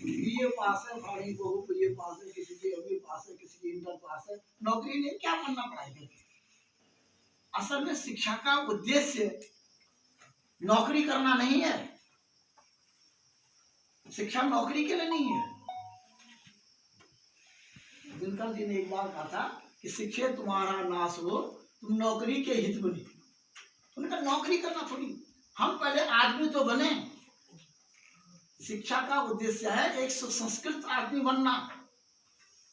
BA पास है, भाड़ी बहू बीए पास है, किसी की एमए पास है, किसी की इंटर पास है, नौकरी नहीं, क्या करना पढ़ाई करके। असल में शिक्षा का उद्देश्य नौकरी करना नहीं है, शिक्षा नौकरी के लिए नहीं है। दिनकर जी ने एक बार कहा था कि शिक्षे तुम्हारा नाश हो, तुम नौकरी के हित में निकलो। उनका नौकरी करना थोड़ी, हम पहले आदमी तो बने। शिक्षा का उद्देश्य है एक सुसंस्कृत आदमी बनना।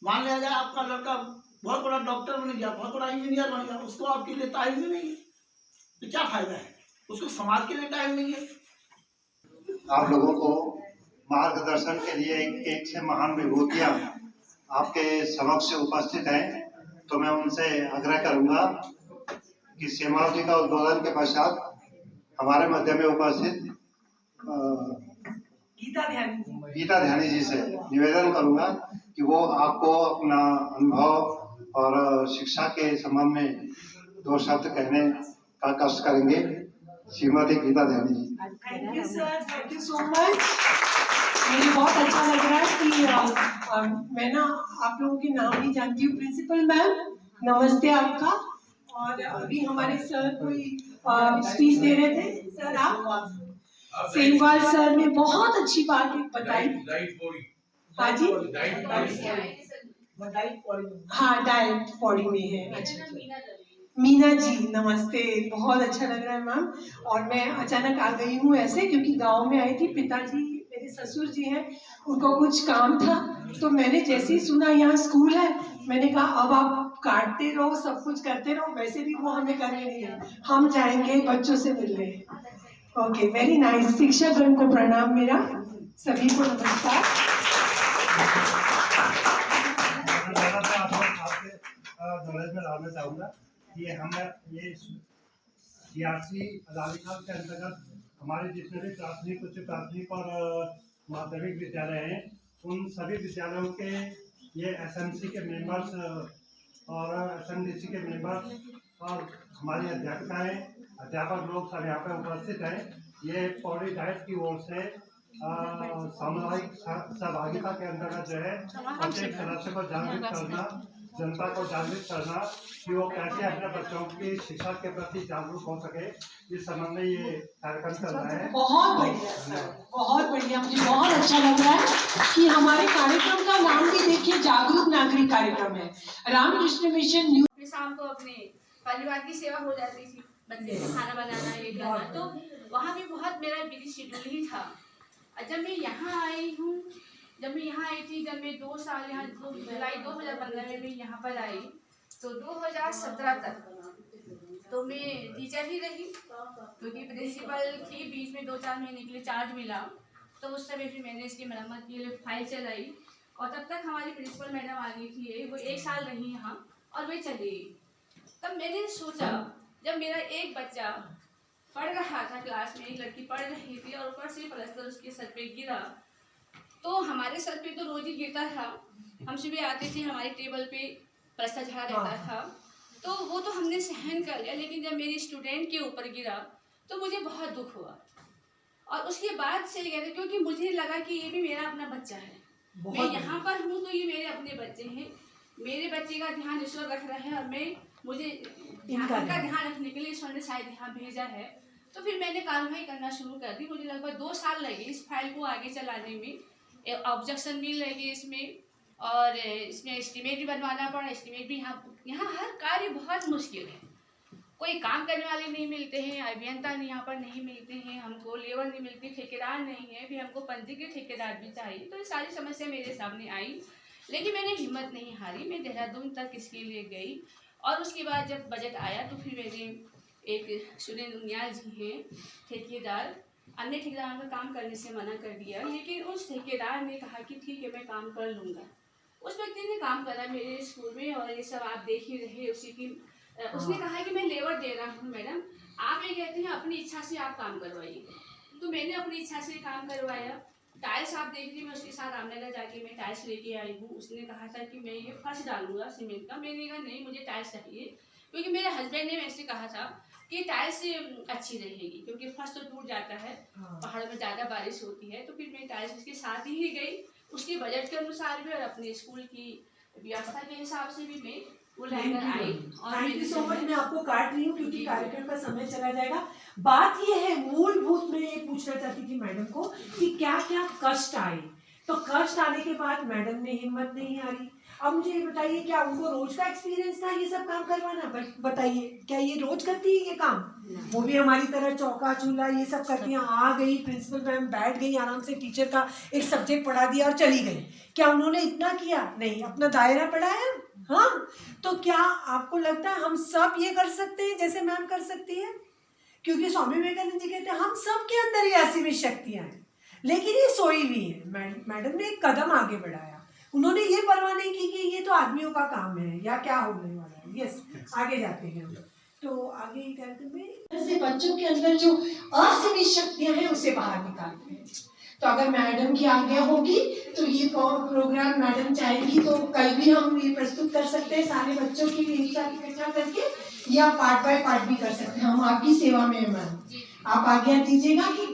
मान लिया जाए आपका लड़का बहुत बड़ा डॉक्टर बन गया, बहुत बड़ा इंजीनियर बन गया, उसको आपके लिए टाइम ही नहीं है, तो क्या फायदा है, उसको समाज के लिए टाइम नहीं है। आप लोगों को मार्गदर्शन के लिए एक से महान विभूतियां आपके समक्ष उपस्थित हैं, तो मैं उनसे आग्रह करूंगा कि सेमाव जी का उद्बोधन के पश्चात हमारे मध्य में उपस्थित गीता ध्यानी जी से निवेदन करूंगा कि वो आपको अपना अनुभव और शिक्षा के संबंध में 2 शब्द कहने का कष्ट करेंगे। श्रीमती Geeta Dhyani ji. Thank you sir, thank you so much. मुझे बहुत अच्छा लग रहा है कि मैं ना आप लोगों के नाम नहीं जानती हूँ। प्रिंसिपल मैम नमस्ते आपका। और अभी हमारे सर कोई स्पीच दे रहे थे, सर आप सेमवाल सर ने बहुत अच्छी बात बताई। हाँ जी, हाँ डाइट पॉडी में है। अच्छा, मीना जी नमस्ते, बहुत अच्छा लग रहा है मैम। और मैं अचानक आ गई हूँ ऐसे, क्योंकि गांव में आई थी, पिताजी मेरे ससुर जी हैं, उनको कुछ काम था, तो मैंने जैसे ही सुना यहाँ स्कूल है, मैंने कहा अब आप काटते रहो, सब कुछ करते रहो, वैसे भी वो हमें करने नहीं है, हम जाएंगे बच्चों से मिलने। Okay, very nice. शिक्षकगण को प्रणाम मेरा, सभी को नमस्कार। नॉलेज में लाना चाहूँगा कि हम ये सीआरसी अदालत के अंतर्गत हमारे जितने भी प्राथमिक, उच्च प्राथमिक और माध्यमिक विद्यालय हैं, उन सभी विद्यालयों के ये एसएमसी के मेंबर्स और एसएमडीसी के मेंबर्स और हमारी अध्यापिकाएं, अध्यापक लोग सब यहाँ पे उपस्थित हैं। ये पौड़ी डाइट की ओर से सामुदायिक सहभागिता के अंतर्गत जो है प्रत्येक सदस्य को जागरूक करना, जनता को जागरूक करना कि वो कैसे अपने बच्चों की शिक्षा के प्रति जागरूक हो सके, इस संबंध में ये कार्यक्रम चल रहा है। बहुत बढ़िया सर, बहुत बढ़िया। मुझे बहुत अच्छा लग रहा है कि हमारे कार्यक्रम का नाम भी देखिए, जागरूक नागरिक कार्यक्रम है। Ramakrishna mission new. शाम को अपने परिवार की सेवा हो जाती थी, बच्चे को खाना बनाना, ये करना, तो वहाँ भी बहुत मेरा बिजी शेड्यूल ही था। जब मैं यहाँ आई हूँ, जब मैं यहाँ आई थी, जब मैं 2 साल यहाँ, जुलाई 2015 में मैं यहाँ पर आई, तो 2017 तक तो मैं टीचर ही रही, क्योंकि प्रिंसिपल थी, बीच में 2-4 महीने के लिए चार्ज मिला, तो उस समय फिर मैंने इसकी मरम्मत के लिए फाइल चलाई, और तब तक हमारी प्रिंसिपल मैडम आ गई थी, वो 1 साल रही यहाँ और वे चली गई। तब मैंने सोचा, जब मेरा एक बच्चा पढ़ रहा था क्लास में, एक लड़की पढ़ रही थी और ऊपर से प्लास्टर उसके सर पे गिरा, तो हमारे सर पे तो रोज ही गिरता था, हम सुबह आते थे, हमारे टेबल पे प्लास्टर झड़ा रहता था, तो वो तो हमने सहन कर लिया। लेकिन जब मेरी स्टूडेंट के ऊपर गिरा तो मुझे बहुत दुख हुआ, और उसके बाद से गया, क्योंकि मुझे लगा कि ये भी मेरा अपना बच्चा है, मैं यहाँ पर हूँ तो ये मेरे अपने बच्चे हैं, मेरे बच्चे का ध्यान ईश्वर रख रहे हैं, और मुझे इनका ध्यान रखने के लिए ईश्वर ने शायद यहाँ भेजा है। तो फिर मैंने कार्रवाई करना शुरू कर दी। मुझे लगभग 2 साल लगे इस फाइल को आगे चलाने में, ऑब्जेक्शन मिल लगे इसमें, और इसमें एस्टीमेट भी बनवाना पड़ा। एस्टीमेट भी यहाँ हर कार्य बहुत मुश्किल है, कोई काम करने वाले नहीं मिलते हैं, अभियंता यहाँ पर नहीं मिलते हैं, हमको लेबर नहीं मिलती, ठेकेदार नहीं है, फिर हमको पंजीकृत ठेकेदार भी चाहिए। तो ये सारी समस्या मेरे सामने आई, लेकिन मैंने हिम्मत नहीं हारी, मैं देहरादून तक इसके लिए गई। और उसके बाद जब बजट आया तो फिर मेरे एक सुरेंद्र उनियाल जी हैं ठेकेदार, अन्य ठेकेदारों में काम करने से मना कर दिया, लेकिन उस ठेकेदार ने कहा कि ठीक है मैं काम कर लूँगा। उस व्यक्ति ने काम करा मेरे स्कूल में, और ये सब आप देख ही रहे उसी की। उसने कहा कि मैं लेबर दे रहा हूँ मैडम, आप ये कहते हैं अपनी इच्छा से आप काम करवाइए, तो मैंने अपनी इच्छा से काम करवाया। टाइल्स आप देख रही, मैं उसके साथ रामनगर जाके मैं टाइल्स लेके आई हूँ। उसने कहा था कि मैं ये फर्श डालूंगा सीमेंट का, मैंने कहा नहीं मुझे टाइल्स चाहिए, क्योंकि मेरे हस्बैंड ने वैसे कहा था कि टाइल्स अच्छी रहेगी, क्योंकि फर्श तो टूट जाता है, पहाड़ में ज़्यादा बारिश होती है। तो फिर मैं टाइल्स उसके साथ ही गई, उसके बजट के अनुसार भी और अपने स्कूल की व्यवस्था के हिसाब से भी मैं वो लेकर आई। और थैंक यू सो मच। मैंने- मैं आपको काट रही हूँ क्योंकि कार्यक्रम का समय चला जाएगा। बात ये है, मूलभूत मैं ये पूछना चाहती थी मैडम को कि क्या क्या कष्ट आए, तो कष्ट आने के बाद मैडम ने हिम्मत नहीं हारी। अब मुझे ये बताइए, क्या उनको रोज का एक्सपीरियंस था ये सब काम करवाना? बताइए, क्या ये रोज करती है ये काम? वो भी हमारी तरह चौका चूल्हा ये सब करती हैं। आ गई प्रिंसिपल मैम, बैठ गई आराम से, टीचर का एक सब्जेक्ट पढ़ा दिया और चली गई। क्या उन्होंने इतना किया? नहीं, अपना दायरा पढ़ाया। हाँ, तो क्या आपको लगता है हम सब ये कर सकते हैं जैसे मैम कर सकती है? क्योंकि स्वामी विवेकानंद जी कहते हैं हम सब के अंदर ये असीमित शक्तियां हैं, लेकिन ये सोई हुई है। मैडम ने एक कदम आगे बढ़ाया। उन्होंने ये परवाह नहीं की कि ये तो आदमियों का काम है या क्या होने वाला है। यस, आगे जाते हैं हम। तो आगे कार्यक्रम में ऐसे बच्चों के अंदर जो असीमित शक्तियां हैं उसे बाहर निकालते हैं। तो अगर मैडम की आज्ञा होगी तो ये प्रोग्राम मैडम चाहेगी तो कल भी हम ये प्रस्तुत कर सकते हैं सारे बच्चों की एक साथ इकट्ठा करके, या पार्ट बाय पार्ट भी कर सकते हैं। हम आपकी सेवा में हैं मैम, आप आज्ञा दीजिएगा कि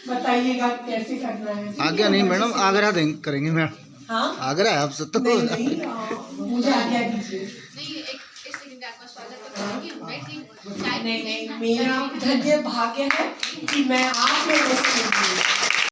बताइएगा कैसे करना है। आज्ञा नहीं मैडम, आग्रह करेंगे मैम। हाँ, आग्रह है आपसे तो। नहीं, मुझे आज्ञा दीजिए। नहीं, एक सेकंड आपका स्वागत करता हूँ कि मैं ठीक नहीं, मेरा धन्य भाग्य है कि मैं आप में